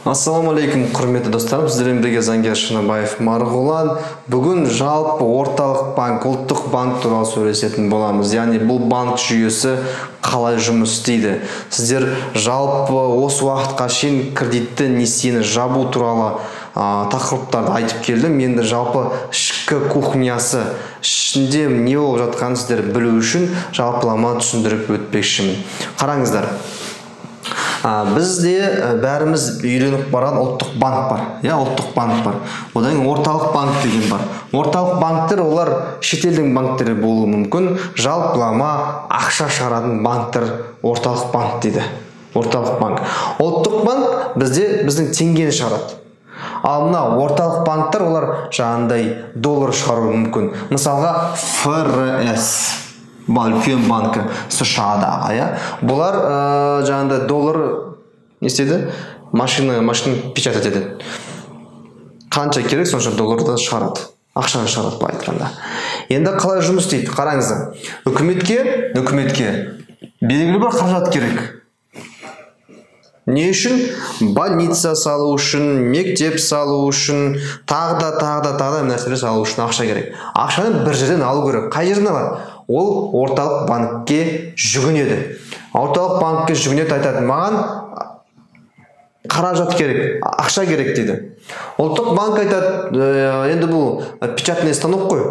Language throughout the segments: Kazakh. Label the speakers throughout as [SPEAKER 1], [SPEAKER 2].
[SPEAKER 1] Ассалаумағалейкум, құрметті достарым, сіздермен бірге заңгер Шыныбаев Марғұлан. Бүгін жалпы орталық банк, ұлттық банк туралы сөйлесетін боламыз. Яғни бұл банк жүйесі қалай жұмыс істейді? Сіздер жалпы осы уақытқа шейін кредитті несиені жабу туралы тақырыптарды айтып келдім. Енді жалпы ішкі кухнясы, ішінде не болып жатқанын сіздер білу үшін жалпылама түсіндіріп өтпекшімін. Қараңыздар. Бізде бәріміз үйреніп барған ұлттық банк бар. Ұлттық банк бар. Одан кейін орталық банк деген бар. Орталық банктер олар шетелдің банктері болуы мүмкін. Жалпылама ақша шығаратын банктер орталық банк дейді. Орталық банк. Ұлттық банк біздің теңгені шығарады. Ал мына орталық банктер олар жаңағындай доллар шығаруы мүмкін. Мысалға ФРС. Үлкен банкі США-дағы, бұлар жаңағындай доллар не істеді? Машина печатать етеді. Қанша керек, сонша долларды шығарады. Ақшаны шығарады былай айтқанда. Енді қалай жұмыс істейді? Қараңыздар. Үкіметке белгілі бір қаражат керек. Не үшін? Больница салу үшін, мектеп салу үшін, тағы да нәрселер салу үшін ақша керек. Ақшаны бір жерден алу керек. Қай жерден алады? Ол орталық банкке жүгінеді. Орталық банкке жүгінеді, айтады, маған қаражат керек, ақша керек дейді. Ұлттық банк айтады, енді бұл печатный станок қой.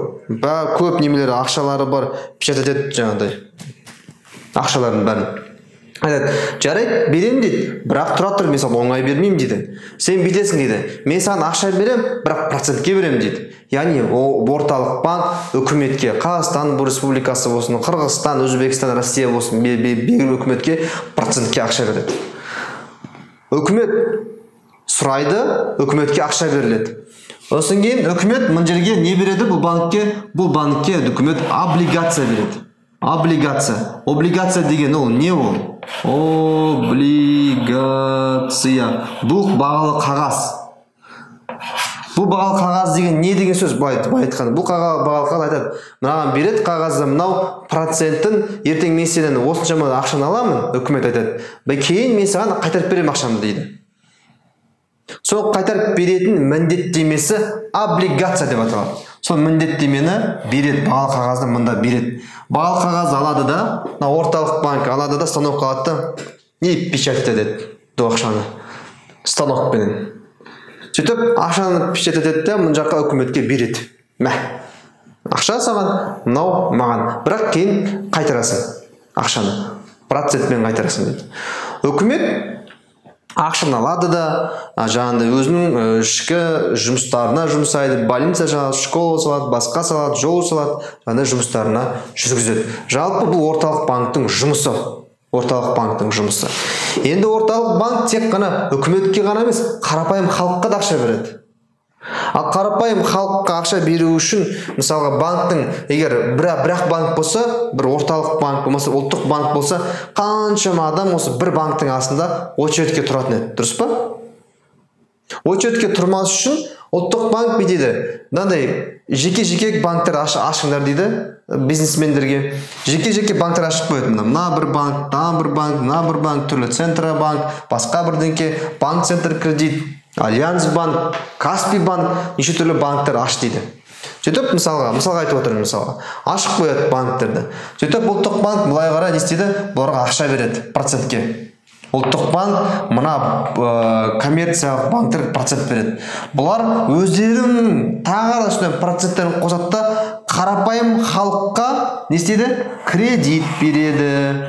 [SPEAKER 1] Көп немелері, ақшалары бар, печатать етеді жаңағыдай. Ақшалардың бәрін. Айтады, жарайды, берем дейді, бірақ тұра тұр, мен саған оңай бермеймін дейді. Сен бүйтесің дейді, мен саған ақша берем, бірақ процентке берем дейді. Яғни орталық банк үкіметке, Қазақстан Республикасы болсын, Қырғызстан, Өзбекстан, Россия болсын, белгілі үкіметке процентке ақша береді. Үкімет сұрайды, үкіметке ақша беріледі. Осын кейін үкімет мұн жерге не береді? Бұл банкке үкімет облигация береді. Облигация деген ол не ол? Облигация. Бұл бағалы қағаз. Бұл бағалы қағаз деген не деген сөз? Былай айтқанда. Бұл бағалы қағаз айтады. Мынаған береді қағазды, мынау процентін ертең мен сенен осыншама ақшаны аламын, үкімет айтады. Кейін мен саған қайтарып берем ақшамды дейді. Сол қайтарып беретін міндеттемесі облигация деп аталады. Сол міндеттемені береді, бағалы қағазды мында береді. Бағалы қағаз алады да, орталық банк алады да, станок алады да, не печатать етеді ақшаны станокпенен. Сөйтіп, ақшаны печатать етеді де, мұн жаққа үкіметке береді. Ақша саған, мынау маған, бірақ кейін қайтарасың ақшаны, процентпен қайтарасың дейді. Үкімет ақшаны алады да, жаңағындай өзінің ішкі жұмыстарына жұмсайды, больница салады, школа салады, басқа салады, жол салады, жаңағындай жұмыстарына жүргізеді. Жалпы бұл орталық банктың жұмысы. Енді орталық банк тек қана үкіметке ғана емес, қарапайым халыққа да ақша береді. Ал қарапайым халыққа ақша беру үшін, мысалға банктың, егер бірақ банк болса, бір орталық банк болмаса, ұлттық банк болса, қаншама адам осы бір банктың астында очередке тұратын еді, дұрыс па? Очередке тұрмас үшін ұлттық банк дейді, мынандай жеке банктер ашыңдар дейді, бизнесмендерге. Жеке банктер ашып қояды. Мына бір банк, мына бір банк, түрлі Центробанк, басқа бірдеңке, банк Центр кредит, Альянс банк, Каспий банк, неше түрлі банктер аш дейді. Сөйтіп, мысалға айтып отырмын, ашып қояды банктерді. Сөйтіп, ұлттық банк былай қарай не істейді? Бұларға ақша береді процентке. Ұлттық банк мына коммерциялық банктер процент береді. Бұлар өздерінің тағы да проценттерін қосады да, қарапайым халыққа не істейді? Кредит береді.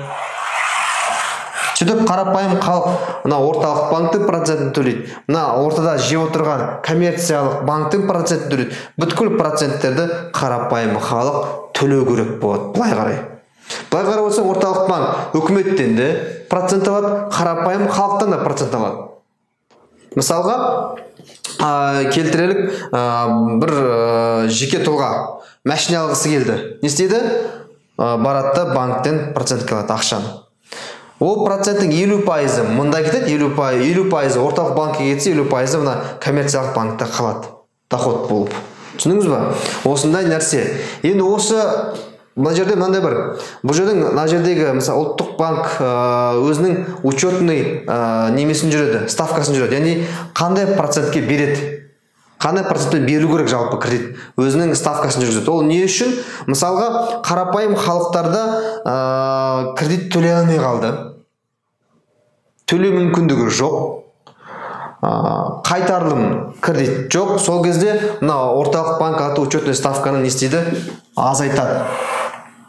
[SPEAKER 1] Сөйтіп, қарапайым халық мына орталық банктың процентін төлейді. Мына ортада жеп отырған коммерциялық банктың процентін төлейді. Бүткіл проценттерді қарапайым халық төлеу керек болады. Былай қарай болса, орталық банк үкіметтен де процент алады, қарапайым халықтан да процент алады. Мысалға, келтірелік бір жеке тұлға машина алғысы келді. Не істейді? Барады банктен процент алады ақшаны. Ол проценттің 50%-ы мұнда кетеді, 50%-ы орталық банкке кетсе, 50%-ы мына коммерциялық банкта қалады. Доход болып. Түсініңіз ба? Осындай нәрсе. Енді осы мына жерде мынандай бар. Бұл жердің мына жердегі мысалы ұлттық банк өзінің учетный немесін жүреді, ставкасын жүреді. Яғни қандай процентке береді? Қандай процентпен берілу керек жалпы кредит? Өзінің ставкасын жүргізеді. Ол не үшін? Мысалға, қарапайым халықтарда кредит төлей алмай қалды. Төлеу мүмкіндігі жоқ. Қайтарылым кредит жоқ. Сол кезде мына орталық банк учетный ставканы не істейді? Азайтады.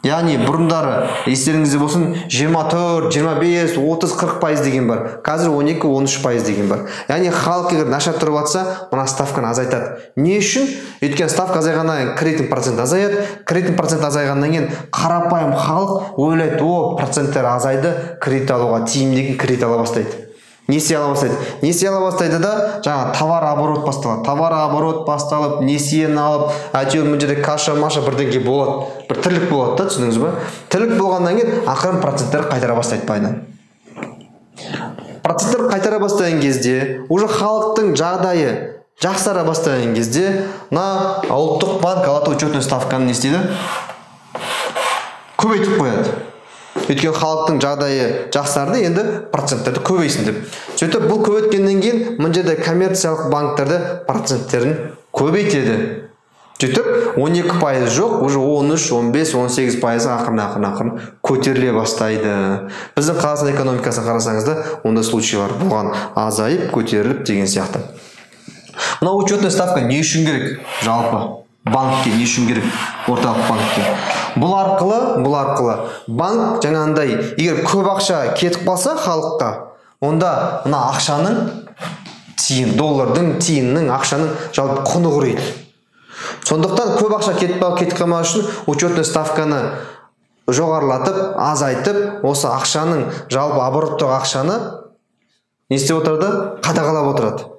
[SPEAKER 1] Яғни бұрындары естеріңізде болсын 24, 25, 30, 40% деген бар. Қазір 12, 13% деген бар. Яғни халық егер нашар тұрып жатса, мына ставканы азайтады. Не үшін? Өйткені ставка азайғаннан кейін кредиттің процент азаяды. Кредиттің процент азайғаннан кейін қарапайым халық ойлайды, о, проценттер азайды, кредит алуға тиімді кредит ала бастайды. Несие ала бастайды. Несие ала бастайды да, жаңа товар оборот басталады. Товар оборот басталып, несиені алып, әйтеуір мына жерде каша-маша бірдеңке болады. Бір тірлік болады да, түсіндіңіз бе? Тірлік болғаннан кейін ақырын проценттер қайтара бастайды пайдан. Проценттер қайтара бастаған кезде, уже халықтың жағдайы жақсара бастаған кезде, мына ұлттық банк алатын учетный ставканы не істейді? Көбейтіп қояды. Өйткені халықтың жағдайы жақсарды, енді проценттерді көбейсін деп. Сөйтіп бұл көбейткеннен кейін мына жерде коммерциялық банктерді проценттерін көбейтеді. Сөйтіп 12% жоқ, уже 13, 15, 18% ақырын көтеріле бастайды. Біздің Қазақстан экономикасын қарасаңызда, ондай случайлар болған, азайып, көтеріліп деген сияқты. Мына учетный ставка не үшін керек? Жалпы банкке не үшін керек? Орталық банкке. Бұл арқылы банк жаңағындай, егер көп ақша кетіп қалса халыққа, онда мына ақшаның доллардың, тиынның, ақшаның жалпы құны құрайды. Сондықтан көп ақша кетіп қалмау үшін учетный ставканы жоғарылатып, азайтып, осы ақшаның жалпы обороттағы ақшаны не істеп отырады? Қадағалап отырады.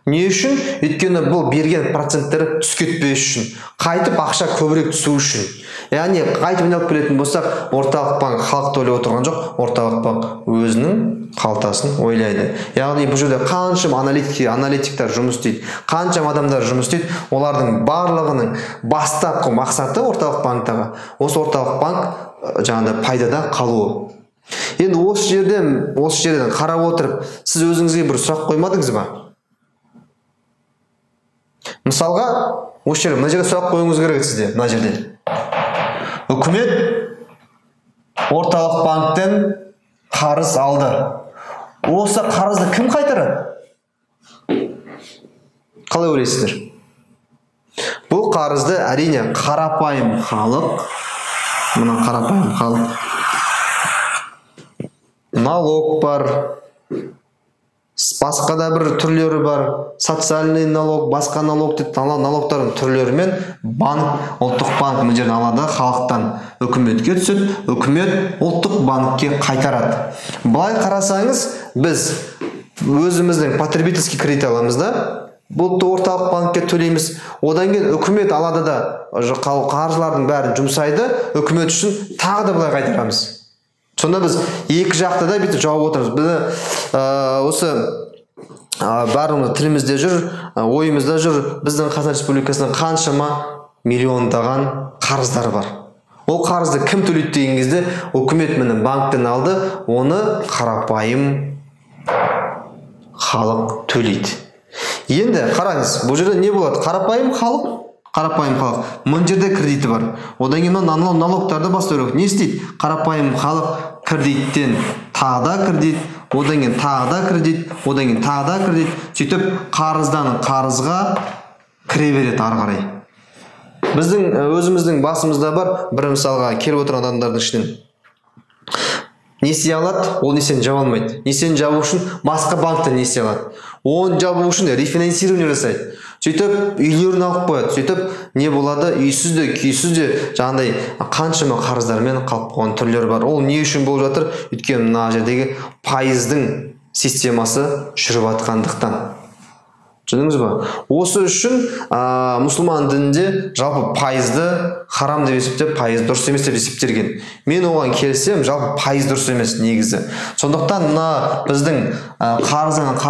[SPEAKER 1] Не үшін? Өйткені бұл берген проценттері түсіп кетпес үшін, қайтып ақша көбірек түсу үшін. Яғни қайтып айналып келетін болсақ, орталық банк халықты ойлап отырған жоқ, орталық банк өзінің қалтасын ойлайды. Яғни бұл жерде қаншама аналитиктер жұмыс істейді, қаншама адамдар жұмыс істейді, олардың барлығының бастапқы мақсаты орталық банктағы, осы орталық банк жаңағыдай пайдада қалуы. Енді осы жерден қарап отырып, сіз өзіңізге бір сұрақ қоймадыңыз ба? Мысалға, мына жерге сұрақ қойыңыз керек сізде, мына жерде. Үкімет орталық банктен қарыз алды. Осы қарызды кім қайтарады? Қалай ойлайсыздар? Бұл қарызды әрине қарапайым халық, мына қарапайым халық, налог бар, басқа да бір түрлері бар, социальный налог, басқа налог деп налогтардың түрлерімен ұлттық банк мына жерден алады, халықтан үкіметке түседі, үкімет ұлттық банкке қайтарады. Былай қарасаңыз, біз өзіміздің потребительский кредит аламыз да, бұл орталық банкке төлейміз. Одан кейін үкімет алады да, қаржылардың бәрін жұмсайды, үкімет үшін тағы да былай қайтарамыз. Сонда біз екі жақты да бүйтіп жауап отырмыз. Біз осы бәріміз тілімізде жүр, ойымызда жүр, біздің Қазақстан Республикасының қаншама миллиондаған қарыздар бар. Ол қарызды кім төлейді деген кезде, үкімет міне банктен алды, оны қарапайым халық төлейді. Енді қараңыз, бұл жерде не болады? Қарапайым халық, мына жерде кредиті бар. Одан кейін налогтарды бастау керек. Не істейді? Қарапайым халық кредиттен тағы да кредит, одан кейін тағы да кредит, одан кейін тағы да кредит, сөйтіп қарыздан қарызға кіре береді ары қарай. Біздің өзіміздің басымызда бар бір мысалға келіп отырған адамдардың ішінен несие алады, ол несиені жаба алмайды. Несиені жабу үшін басқа банктен несие алады. Оны жабу үшін рефинансирование жасайды. Сөйтіп үйлерін алып қояды. Сөйтіп не болады? Үйсіз де, күйсіз де жаңағыдай қаншама қарыздармен қалып қойған түрлері бар. Ол не үшін болып жатыр? Өйткені мына жердегі пайыздың системасы жүріп жатқандықтан. Түсіндіңіз ба? Осы үшін мұсылман дінінде жалпы пайызды харам деп есептеп, пайыз дұрыс емес деп есептелген. Мен оған келісем, жалпы пайыз дұрыс емес негізі. Сондықтан мына біздің қарыздан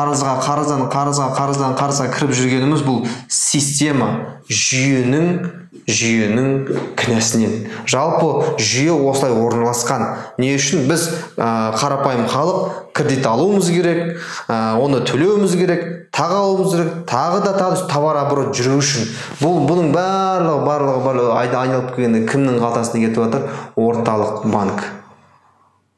[SPEAKER 1] қарызға кіріп жүргеніміз бұл система, жүйенің жүйенің кінәсінен. Жалпы жүйе осылай орналасқан. Не үшін біз қарапайым халық кредит алуымыз керек, оны төлеуіміз керек, тағы алуымыз керек, тағы да товар оборот жүру үшін. Бұның барлығы айналып келгенде кімнің қалтасына кетіп жатыр? Орталық банк.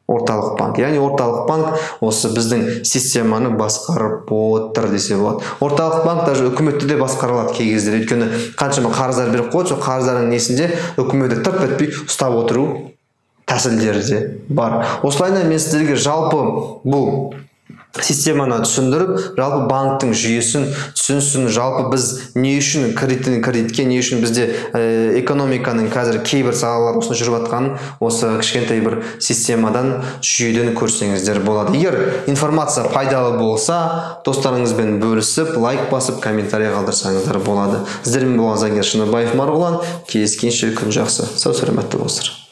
[SPEAKER 1] Орталық банк. Яғни орталық банк осы біздің системаны басқарып отыр десе болады. Орталық банк даже үкіметті де басқарылады кей кездер. Өйткені қаншама қарыздар беріп қойды, сол қарыздардың несінде үкіметті тырп етпей ұстап отыру тәсілдері де бар. Осылайынан мен сіздерге жалпы бұл системаны түсіндіріп, жалпы банктың жүйесін түсінсін, жалпы біз не үшін кредитке, не үшін бізде экономиканың қазір кейбір салалар осыны жүріп жатқанын осы кішкентай бір системадан, жүйеден көрсеңіздер болады. Егер информация пайдалы болса, достарыңызбен бөлісіп, лайк басып, комментарий қалдырсаңыздар болады. Сіздермен болған Заңгер Шыныбаев Марғұлан. Кездескенше күн жақсы. Сау саламатта болыңыздар.